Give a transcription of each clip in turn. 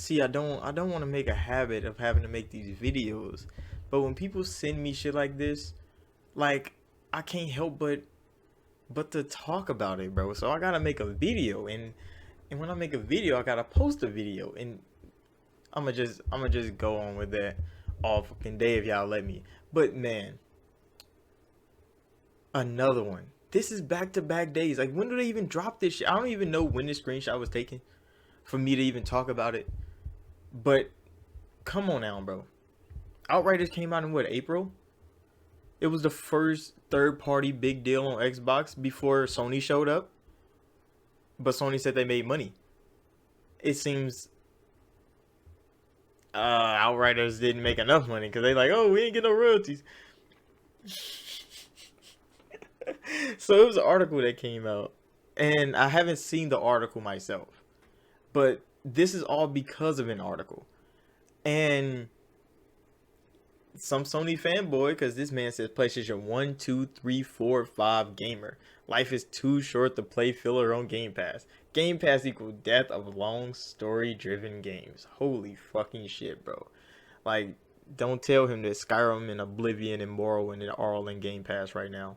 see, I don't want to make a habit of having to make these videos, but when people send me shit like this, like I can't help but to talk about it, bro. So I gotta make a video, and when I make a video, I gotta post a video, and I'm gonna just go on with that all fucking day if y'all let me. But man, another one. This is back to back days. Like, when do they even drop this shit? I don't even know when this screenshot was taken for me to even talk about it. But come on now, bro. Outriders came out in what, April? It was the first third party big deal on Xbox before Sony showed up. But Sony said they made money. It seems Outriders didn't make enough money because they like, oh, we ain't get no royalties. So it was an article that came out, and I haven't seen the article myself, but this is all because of an article. And some Sony fanboy, because this man says PlayStation 1, 2, 3, 4, 5 gamer. Life is too short to play filler on Game Pass. Game Pass equal death of long story driven games. Holy fucking shit, bro. Like, don't tell him that Skyrim and Oblivion and Morrowind are all in Game Pass right now.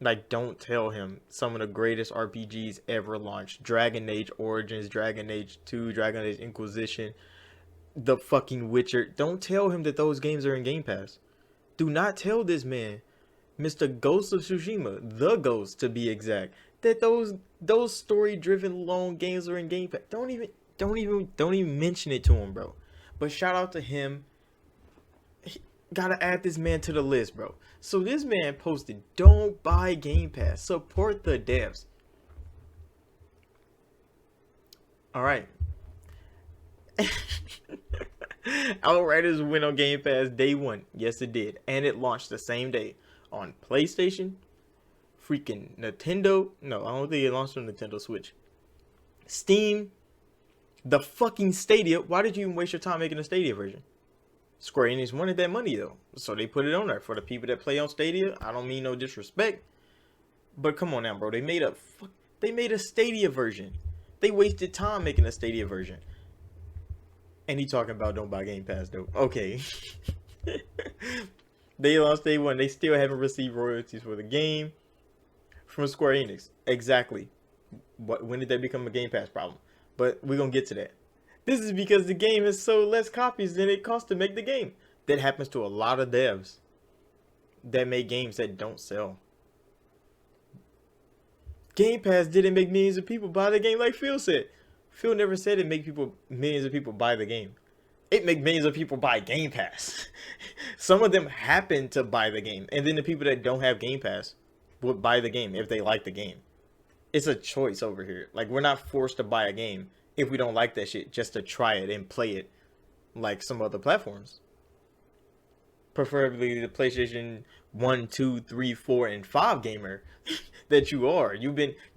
Like, don't tell him some of the greatest RPGs ever launched. Dragon Age Origins, Dragon Age 2, Dragon Age Inquisition, the fucking Witcher. Don't tell him that those games are in Game Pass. Do not tell this man, Mr. Ghost of Tsushima, the Ghost to be exact, that those story-driven long games are in Game Pass. Don't even mention it to him, bro. But shout out to him. Gotta add this man to the list, bro. So this man posted, don't buy Game Pass. Support the devs. Alright. Outriders went on Game Pass day one. Yes, it did. And it launched the same day on PlayStation, freaking Nintendo. No, I don't think it launched on Nintendo Switch. Steam, the fucking Stadia. Why did you even waste your time making a Stadia version? Square Enix wanted that money though, so they put it on there for the people that play on Stadia. I don't mean no disrespect, but come on now, bro. They made a Stadia version. They wasted time making a Stadia version. And he talking about don't buy Game Pass though. Okay. They launched day one. They still haven't received royalties for the game from Square Enix. Exactly. When did that become a Game Pass problem? But we're gonna get to that. This is because the game has sold less copies than it cost to make the game. That happens to a lot of devs that make games that don't sell. Game Pass didn't make millions of people buy the game like Phil said. Phil never said it make millions of people buy the game. It make millions of people buy Game Pass. Some of them happen to buy the game. And then the people that don't have Game Pass would buy the game if they like the game. It's a choice over here. Like, we're not forced to buy a game if we don't like that shit just to try it and play it like some other platforms. Preferably the PlayStation 1, 2, 3, 4, and 5 gamer that you are. You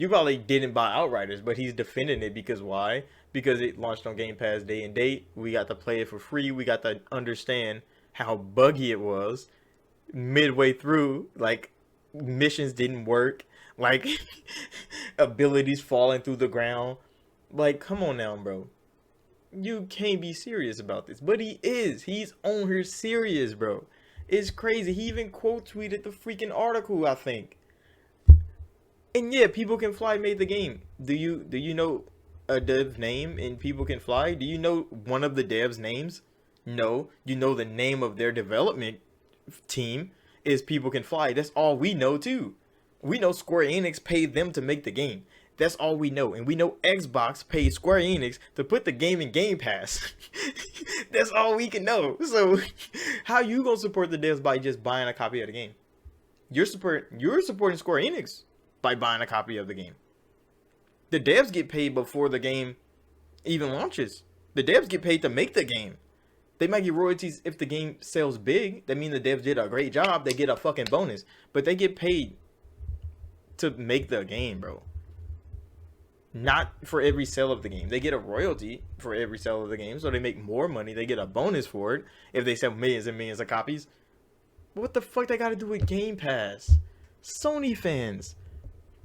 probably didn't buy Outriders, but he's defending it because why? Because it launched on Game Pass day and date. We got to play it for free. We got to understand how buggy it was midway through. Like, missions didn't work. Like, abilities falling through the ground. Like, come on now, bro. You can't be serious about this. But he is. He's on here serious, bro. It's crazy. He even quote tweeted the freaking article, I think. And yeah, People Can Fly made the game. Do you know a dev name in People Can Fly? Do you know one of the devs' names? No. You know the name of their development team is People Can Fly. That's all we know too. We know Square Enix paid them to make the game. That's all we know. And we know Xbox paid Square Enix to put the game in Game Pass. That's all we can know. So how you gonna support the devs by just buying a copy of the game? You're supporting Square Enix by buying a copy of the game. The devs get paid before the game even launches. The devs get paid to make the game. They might get royalties if the game sells big. That means the devs did a great job. They get a fucking bonus. But they get paid to make the game, bro. Not for every sale of the game. They get a royalty for every sale of the game, so they make more money. They get a bonus for it if they sell millions and millions of copies. But what the fuck they got to do with Game Pass? Sony fans,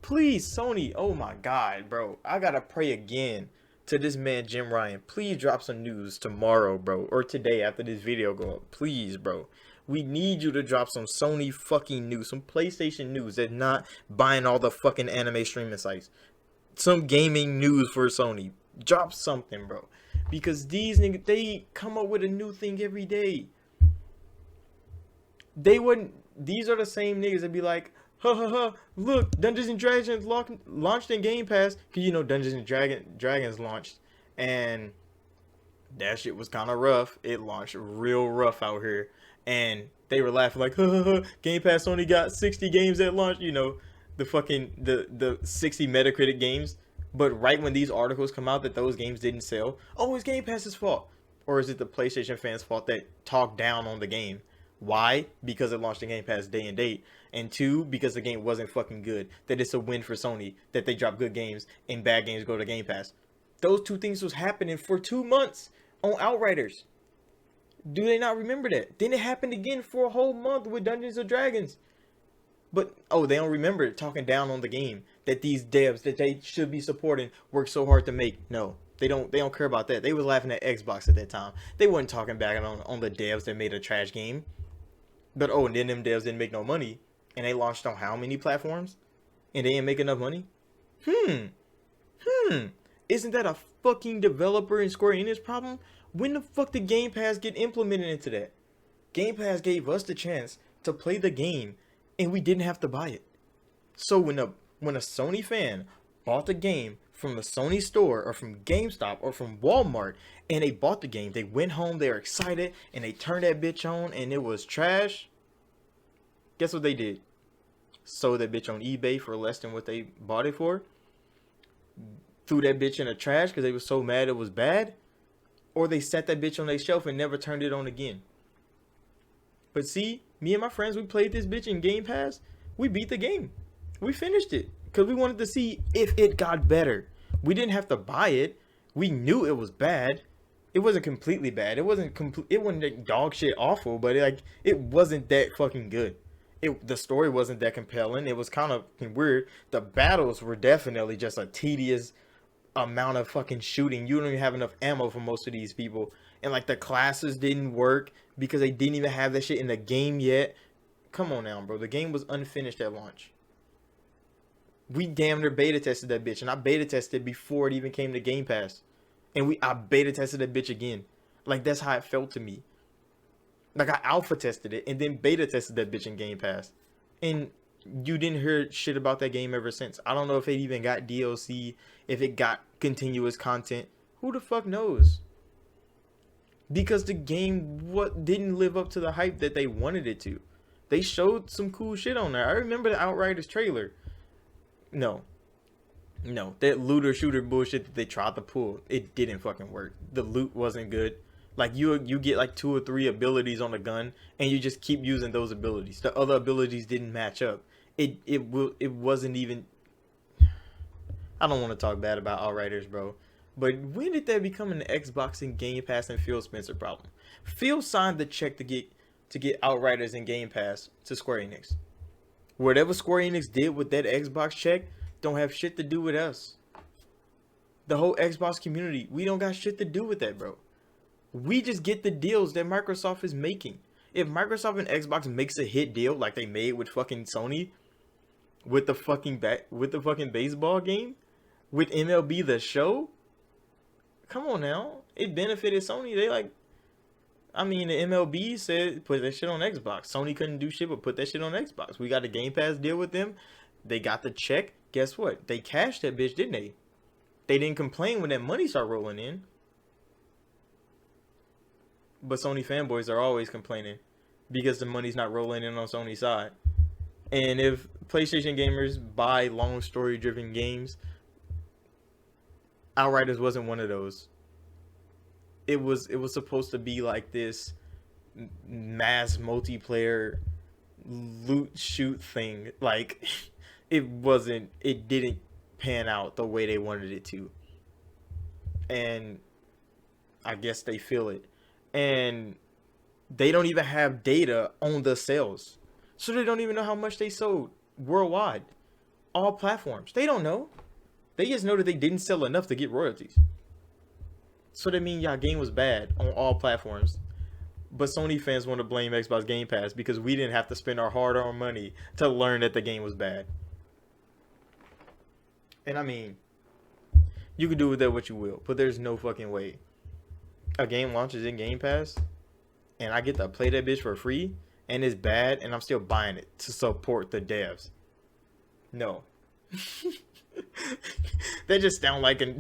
please, Sony. Oh my god, bro. I gotta pray again to this man Jim Ryan, please drop some news tomorrow, bro, or today after this video go up. Please, bro. We need you to drop some Sony fucking news, some PlayStation news, that's not buying all the fucking anime streaming sites. Some gaming news for Sony. Drop something, bro. Because these niggas, they come up with a new thing every day. They wouldn't. These are the same niggas that be like, ha ha ha, look, Dungeons and Dragons launched in Game Pass. Cause you know Dungeons and Dragons launched, and that shit was kind of rough. It launched real rough out here, and they were laughing like, ha ha ha, Game Pass only got 60 games at launch. You know, the fucking the 60 Metacritic games. But right when these articles come out that those games didn't sell, oh, it's Game Pass's fault, or is it the PlayStation fans' fault that talk down on the game? Why? Because it launched in Game Pass day and date. And two, because the game wasn't fucking good. That it's a win for Sony that they drop good games and bad games go to Game Pass. Those two things was happening for 2 months on Outriders. Do they not remember that? Then it happened again for a whole month with Dungeons and Dragons. But, oh, they don't remember talking down on the game. That these devs that they should be supporting work so hard to make. No. They don't care about that. They was laughing at Xbox at that time. They wasn't talking back on the devs that made a trash game. But oh, and then them devs didn't make no money, and they launched on how many platforms, and they didn't make enough money? Isn't that a fucking developer and Square Enix problem? When the fuck did Game Pass get implemented into that? Game Pass gave us the chance to play the game, and we didn't have to buy it. So when a Sony fan bought the game from the Sony store or from GameStop or from Walmart, and they bought the game, they went home, they were excited, and they turned that bitch on and it was trash. Guess what they did? Sold that bitch on eBay for less than what they bought it for. Threw that bitch in the trash because they were so mad it was bad. Or they set that bitch on their shelf and never turned it on again. But see, me and my friends, we played this bitch in Game Pass. We beat the game. We finished it because we wanted to see if it got better. We didn't have to buy it. We knew it was bad. It wasn't completely bad. It wasn't like dog shit awful, but it wasn't that fucking good. The story wasn't that compelling. It was kind of weird. The battles were definitely just a tedious amount of fucking shooting. You don't even have enough ammo for most of these people. And like the classes didn't work because they didn't even have that shit in the game yet. Come on now, bro. The game was unfinished at launch. We damn near beta tested that bitch, and I beta tested before it even came to Game Pass. And I beta tested that bitch again. Like, that's how it felt to me. Like, I alpha tested it and then beta tested that bitch in Game Pass. And you didn't hear shit about that game ever since. I don't know if it even got DLC, if it got continuous content. Who the fuck knows? Because the game didn't live up to the hype that they wanted it to. They showed some cool shit on there. I remember the Outriders trailer. No, that looter shooter bullshit that they tried to pull, it didn't fucking work. The loot wasn't good. Like you get like 2 or 3 abilities on a gun, and you just keep using those abilities. The other abilities didn't match up. It wasn't even. I don't want to talk bad about Outriders, bro. But when did that become an Xbox and Game Pass and Phil Spencer problem? Phil signed the check to get Outriders and Game Pass to Square Enix. Whatever Square Enix did with that Xbox check don't have shit to do with us. The whole Xbox community, we don't got shit to do with that, bro. We just get the deals that Microsoft is making. If Microsoft and Xbox makes a hit deal like they made with fucking Sony, with the fucking baseball game, with MLB The Show, come on now, it benefited Sony. The MLB said put that shit on Xbox. Sony couldn't do shit but put that shit on Xbox. We got a Game Pass deal with them. They got the check. Guess what? They cashed that bitch, didn't they? They didn't complain when that money started rolling in. But Sony fanboys are always complaining because the money's not rolling in on Sony's side. And if PlayStation gamers buy long story driven games, Outriders wasn't one of those. It was supposed to be like this mass multiplayer loot shoot thing. Like it didn't pan out the way they wanted it to. And I guess they feel it. And they don't even have data on the sales. So they don't even know how much they sold worldwide. All platforms. They don't know. They just know that they didn't sell enough to get royalties. So that means y'all game was bad on all platforms. But Sony fans want to blame Xbox Game Pass because we didn't have to spend our hard-earned money to learn that the game was bad. And I mean, you can do with that what you will, but there's no fucking way a game launches in Game Pass and I get to play that bitch for free and it's bad and I'm still buying it to support the devs. No. That just sound like an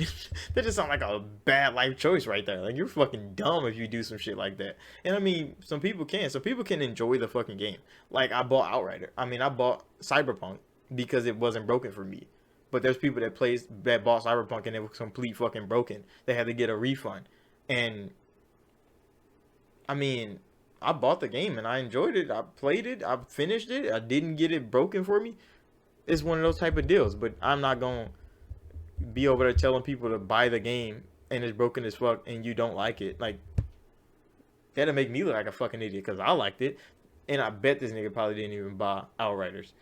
that just sound like a bad life choice right there. Like you're fucking dumb if you do some shit like that. And I mean, some people can. Some people can enjoy the fucking game. Like I bought Outrider. I mean, I bought Cyberpunk because it wasn't broken for me. But there's people that bought Cyberpunk and it was complete fucking broken. They had to get a refund. And I mean, I bought the game and I enjoyed it. I played it. I finished it. I didn't get it broken for me. It's one of those type of deals. But I'm not gonna be over there telling people to buy the game and it's broken as fuck and you don't like it. Like that'll make me look like a fucking idiot because I liked it. And I bet this nigga probably didn't even buy Outriders.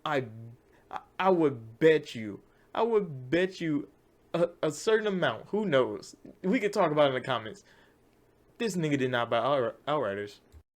I I would bet you. I would bet you a certain amount. Who knows? We could talk about it in the comments. This nigga did not buy Outriders.